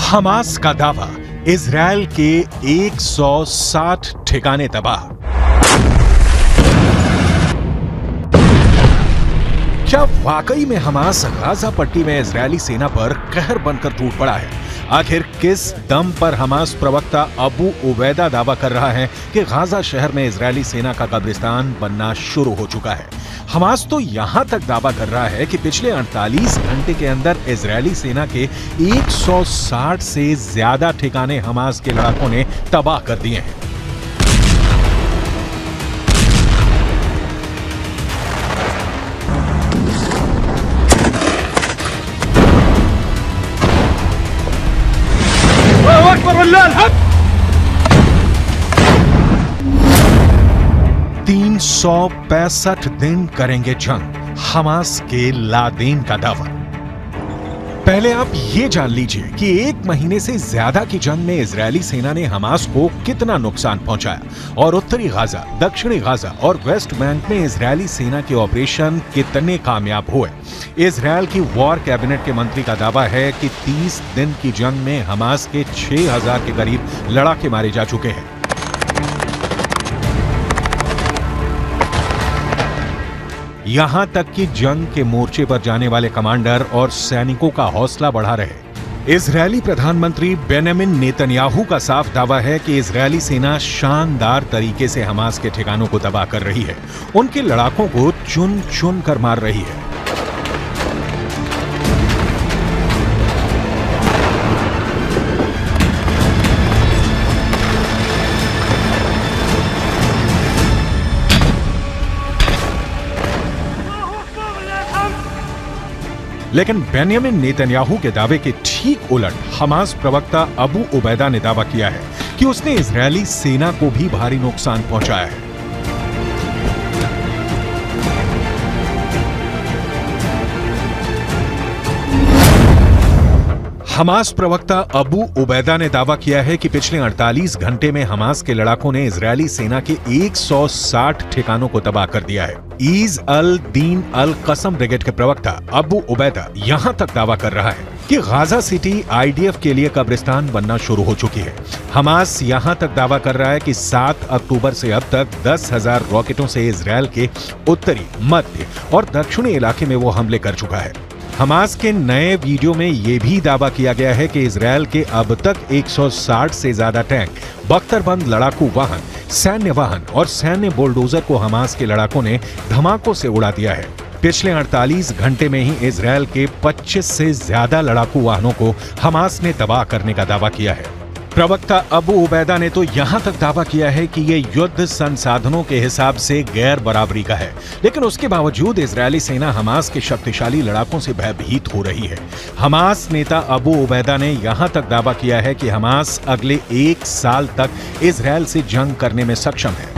Hamas का दावा, Israel के 160 ठिकाने तबाह। क्या वाकई में हमास गाजा पट्टी में इजरायली सेना पर कहर बनकर टूट पड़ा है? आखिर किस दम पर हमास प्रवक्ता अबू उबैदा दावा कर रहा है कि गाजा शहर में इजरायली सेना का कब्रिस्तान बनना शुरू हो चुका है? हमास तो यहां तक दावा कर रहा है कि पिछले 48 घंटे के अंदर इजरायली सेना के 160 से ज्यादा ठिकाने हमास के लड़ाकों ने तबाह कर दिए हैं। तीन 365 दिन करेंगे जंग, हमास के लादेन का दावा। पहले आप ये जान लीजिए कि एक महीने से ज्यादा की जंग में इजरायली सेना ने हमास को कितना नुकसान पहुंचाया और उत्तरी गाजा, दक्षिणी गाजा और वेस्ट बैंक में इजरायली सेना के ऑपरेशन कितने कामयाब हुए। इजरायल की वॉर कैबिनेट के मंत्री का दावा है कि 30 दिन की जंग में हमास के 6000 के करीब लड़ाके मारे जा चुके हैं। यहां तक कि जंग के मोर्चे पर जाने वाले कमांडर और सैनिकों का हौसला बढ़ा रहे। इजरायली प्रधानमंत्री बेंजामिन नेतन्याहू का साफ दावा है कि इजरायली सेना शानदार तरीके से हमास के ठिकानों को तबाह कर रही है, उनके लड़ाकों को चुन चुन कर मार रही है। लेकिन बेंजामिन नेतन्याहू के दावे के ठीक उलट हमास प्रवक्ता अबू उबैदा ने दावा किया है कि उसने इजरायली सेना को भी भारी नुकसान पहुंचाया है। हमास प्रवक्ता अबू उबैदा ने दावा किया है कि पिछले 48 घंटे में हमास के लड़ाकों ने इजरायली सेना के 160 ठिकानों को तबाह कर दिया है। ईज अल दीन अल कसम ब्रिगेड के प्रवक्ता अबू उबैदा यहां तक दावा कर रहा है कि गाजा सिटी आईडीएफ के लिए कब्रिस्तान बनना शुरू हो चुकी है। हमास यहां तक दावा कर रहा है कि 7 अक्टूबर से अब तक 10,000 रॉकेटों से इजरायल के उत्तरी, मध्य और दक्षिणी इलाके में वो हमले कर चुका है। हमास के नए वीडियो में यह भी दावा किया गया है कि इजरायल के अब तक 160 से ज्यादा टैंक, बख्तरबंद लड़ाकू वाहन, सैन्य वाहन और सैन्य बुलडोजर को हमास के लड़ाकों ने धमाकों से उड़ा दिया है। पिछले 48 घंटे में ही इजरायल के 25 से ज्यादा लड़ाकू वाहनों को हमास ने तबाह करने का दावा किया है। प्रवक्ता अबू उबैदा ने तो यहां तक दावा किया है कि यह युद्ध संसाधनों के हिसाब से गैर बराबरी का है, लेकिन उसके बावजूद इजरायली सेना हमास के शक्तिशाली लड़ाकों से भयभीत हो रही है। हमास नेता अबू उबैदा ने यहां तक दावा किया है कि हमास अगले 1 साल तक इजरायल से जंग करने में सक्षम है।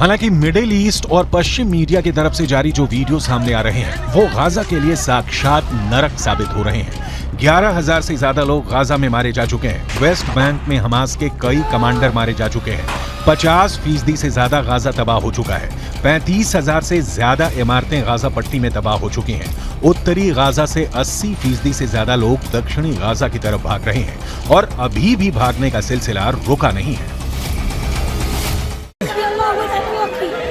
हालांकि मिडिल ईस्ट और पश्चिम मीडिया की तरफ से जारी जो वीडियो सामने आ रहे हैं वो गाजा के लिए साक्षात नरक साबित हो रहे हैं। 11,000 से ज्यादा लोग गाजा में मारे जा चुके हैं। वेस्ट बैंक में हमास के कई कमांडर मारे जा चुके हैं। 50% से ज्यादा गाजा तबाह हो चुका है। 35,000 से ज्यादा इमारतें गाजा पट्टी में तबाह हो चुकी हैं। उत्तरी गाजा से 80% से ज्यादा लोग दक्षिणी गाजा की तरफ भाग रहे हैं और अभी भी भागने का सिलसिला रुका नहीं है।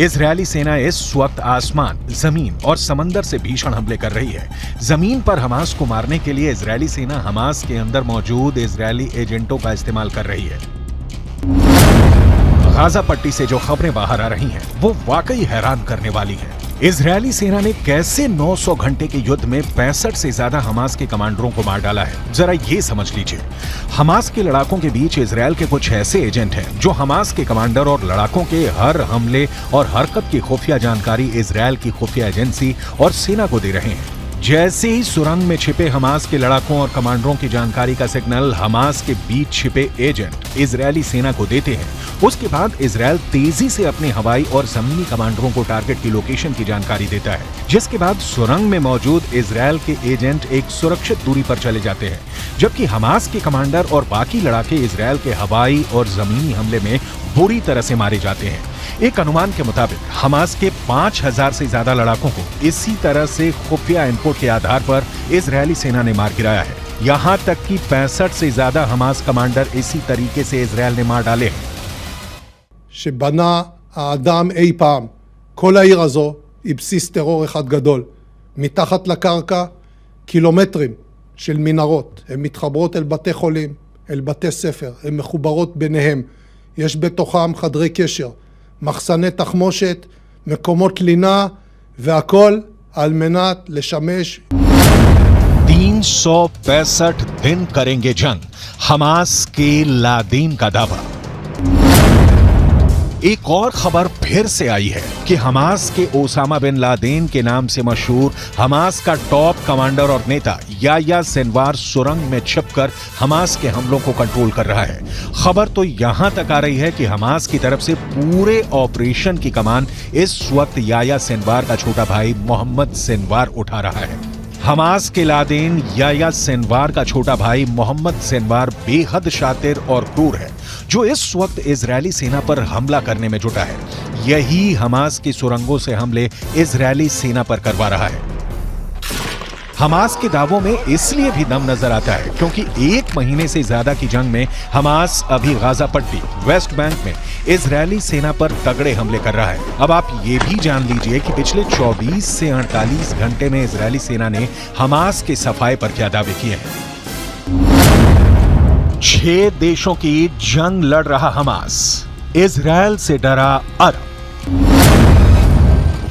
इजरायली सेना इस वक्त आसमान, जमीन और समंदर से भीषण हमले कर रही है। जमीन पर हमास को मारने के लिए इजरायली सेना हमास के अंदर मौजूद इजरायली एजेंटों का इस्तेमाल कर रही है। गाजा पट्टी से जो खबरें बाहर आ रही हैं, वो वाकई हैरान करने वाली हैं। इजरायली सेना ने कैसे 900 घंटे के युद्ध में 65 से ज्यादा हमास के कमांडरों को मार डाला है, जरा ये समझ लीजिए। हमास के लड़ाकों के बीच इजरायल के कुछ ऐसे एजेंट हैं जो हमास के कमांडर और लड़ाकों के हर हमले और हरकत की खुफिया जानकारी इजरायल की खुफिया एजेंसी और सेना को दे रहे हैं। जैसे ही सुरंग में छिपे हमास के लड़ाकों और कमांडरों की जानकारी का सिग्नल हमास के बीच छिपे एजेंट इजरायली सेना को देते हैं, उसके बाद इजरायल तेजी से अपने हवाई और जमीनी कमांडरों को टारगेट की लोकेशन की जानकारी देता है, जिसके बाद सुरंग में मौजूद इजरायल के एजेंट एक सुरक्षित दूरी पर चले जाते हैं, जबकि हमास के कमांडर और बाकी लड़ाके इजरायल के हवाई और जमीनी हमले में बुरी तरह से मारे जाते हैं। एक अनुमान के मुताबिक हमास के 5000 से ज्यादा लड़ाकों को इसी तरह से खुफिया इनपुट के आधार पर इजरायली सेना ने मार गिराया है। यहां तक कि 65 से ज्यादा हमास कमांडर इसी तरीके से इजरायल ने मार डाले हैं। שבנה האדם אי פעם. כל העיר הזו היא בסיס טרור אחד גדול. מתחת לקרקע קילומטרים של מנהרות. הן מתחברות אל בתי חולים, אל בתי ספר, הן מחוברות ביניהם. יש בתוכם חדרי קשר, מחסני תחמושת, מקומות לינה, והכל על מנת לשמש 365 दिन करेंगे जंग, हमास के लादेन का दावा। एक और खबर फिर से आई है कि हमास के ओसामा बिन लादेन के नाम से मशहूर हमास का टॉप कमांडर और नेता याह्या सिनवार सुरंग में छिपकर हमास के हमलों को कंट्रोल कर रहा है। खबर तो यहां तक आ रही है कि हमास की तरफ से पूरे ऑपरेशन की कमान इस वक्त याह्या सिनवार का छोटा भाई मोहम्मद सिनवार उठा रहा है। हमास के लादेन याह्या सिनवार का छोटा भाई मोहम्मद सिनवार बेहद शातिर और क्रूर है, जो इस वक्त इजरायली सेना पर हमला करने में जुटा है। यही हमास की सुरंगों से हमले इजरायली सेना पर करवा रहा है। हमास के दावों में इसलिए भी दम नजर आता है क्योंकि 1 महीने से ज्यादा की जंग में हमास अभी गाजा पट्टी, वेस्ट बैंक में इजरायली सेना पर तगड़े हमले कर रहा है। अब आप ये भी जान लीजिए कि पिछले 24 से 48 घंटे में इजरायली सेना ने हमास के सफाए पर क्या दावे किए हैं। 6 देशों की जंग लड़ रहा हमास, इजरायल से डरा अरब।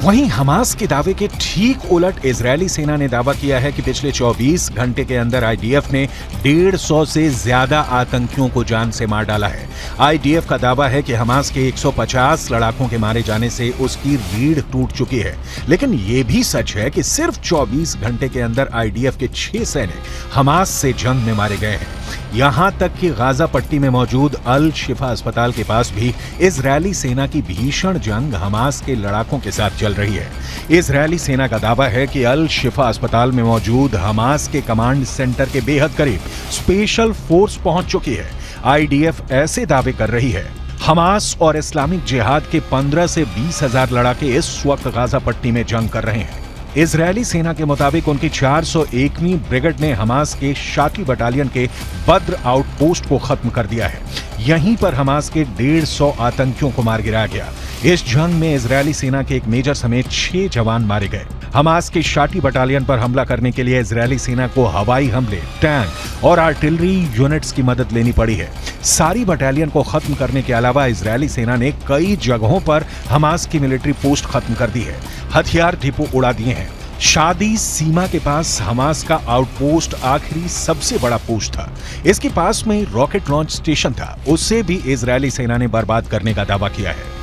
वहीं हमास के दावे के ठीक उलट इजरायली सेना ने दावा किया है कि पिछले 24 घंटे के अंदर आईडीएफ ने 150 से ज्यादा आतंकियों को जान से मार डाला है। आईडीएफ का दावा है कि हमास के 150 लड़ाकों के मारे जाने से उसकी रीढ़ टूट चुकी है, लेकिन यह भी सच है कि सिर्फ 24 घंटे के अंदर आईडीएफ के 6 सैनिक हमास से जंग में मारे गए हैं। यहां तक कि गाजा पट्टी में मौजूद अल शिफा अस्पताल के पास भी इजरायली सेना की भीषण जंग हमास के लड़ाकों के साथ चल रही है। इजरायली सेना का दावा है कि अल शिफा अस्पताल में मौजूद हमास के कमांड सेंटर के बेहद करीब स्पेशल फोर्स पहुंच चुकी है। आईडीएफ ऐसे दावे कर रही है। हमास और इस्लामिक जिहाद के 15 से 20 हजार लड़ाके इस वक्त गाजा पट्टी में जंग कर रहे हैं। इजरायली सेना के मुताबिक उनकी 401वीं ब्रिगेड ने हमास के शाटी बटालियन के बद्र आउटपोस्ट को खत्म कर दिया है। यहीं पर हमास के 150 आतंकियों को मार गिराया गया। इस जंग में इजरायली सेना के एक मेजर समेत 6 जवान मारे गए। हमास के शाटी बटालियन पर हमला करने के लिए इजरायली सेना को हवाई हमले, टैंक और आर्टिलरी यूनिट्स की मदद लेनी पड़ी है। सारी बटालियन को खत्म करने के अलावा इजरायली सेना ने कई जगहों पर हमास की मिलिट्री पोस्ट खत्म कर दी है, हथियार डिपो उड़ा दिए हैं। शादी सीमा के पास हमास का आउटपोस्ट आखिरी सबसे बड़ा पोस्ट था। इसके पास में रॉकेट लॉन्च स्टेशन था, उसे भी इजरायली सेना ने बर्बाद करने का दावा किया है।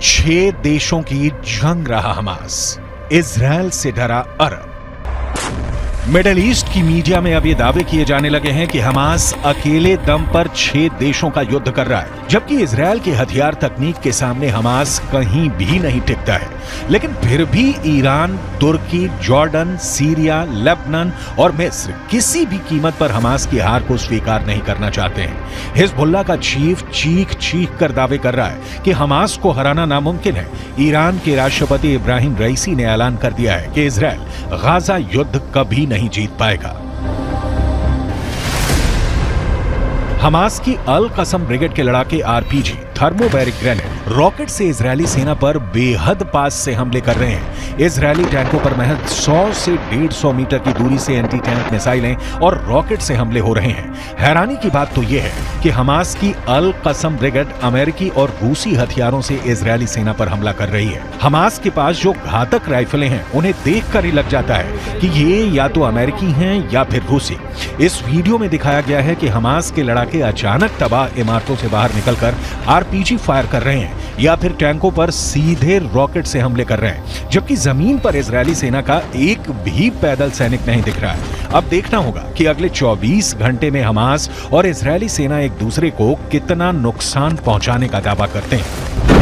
6 देशों की जंग रहा हमास, इजरायल से डरा अरब। मिडिल ईस्ट की मीडिया में अब ये दावे किए जाने लगे हैं कि हमास अकेले दम पर 6 देशों का युद्ध कर रहा है, जबकि इजरायल की हथियार तकनीक के सामने हमास कहीं भी नहीं टिकता है। लेकिन फिर भी ईरान, तुर्की, जॉर्डन, सीरिया, लेबनान और मिस्र किसी भी कीमत पर हमास की हार को स्वीकार नहीं करना चाहते हैं। हिजबुल्लाह का चीफ चीख चीख कर दावे कर रहा है कि हमास को हराना नामुमकिन है। ईरान के राष्ट्रपति इब्राहिम रईसी ने ऐलान कर दिया है कि इजरायल गाजा युद्ध कभी नहीं जीत पाएगा। हमास की अल कसम ब्रिगेड के लड़ाके आरपीजी, थर्मोबैरिक ग्रेनेड, रॉकेट से इजरायली सेना पर बेहद पास से हमले कर रहे हैं। इजरायली टैंकों पर महज 100 से 150 मीटर की दूरी से एंटी टैंक मिसाइलें और रॉकेट से हमले हो रहे हैं। हैरानी की बात तो यह है कि हमास की अल कसम ब्रिगेड अमेरिकी और रूसी हथियारों से इजरायली सेना पर हमला कर रही है। हमास के पास जो घातक राइफलें हैं उन्हें देखकर ही लग जाता है कि ये या तो अमेरिकी हैं या फिर रूसी। इस वीडियो में दिखाया गया है कि हमास के लड़ाके अचानक तबाह इमारतों से बाहर निकलकर आरपीजी फायर कर रहे हैं या फिर टैंकों पर सीधे रॉकेट से हमले कर रहे हैं, जबकि जमीन पर इजरायली सेना का एक भी पैदल सैनिक नहीं दिख रहा है। अब देखना होगा कि अगले 24 घंटे में हमास और इजरायली सेना एक दूसरे को कितना नुकसान पहुंचाने का दावा करते हैं।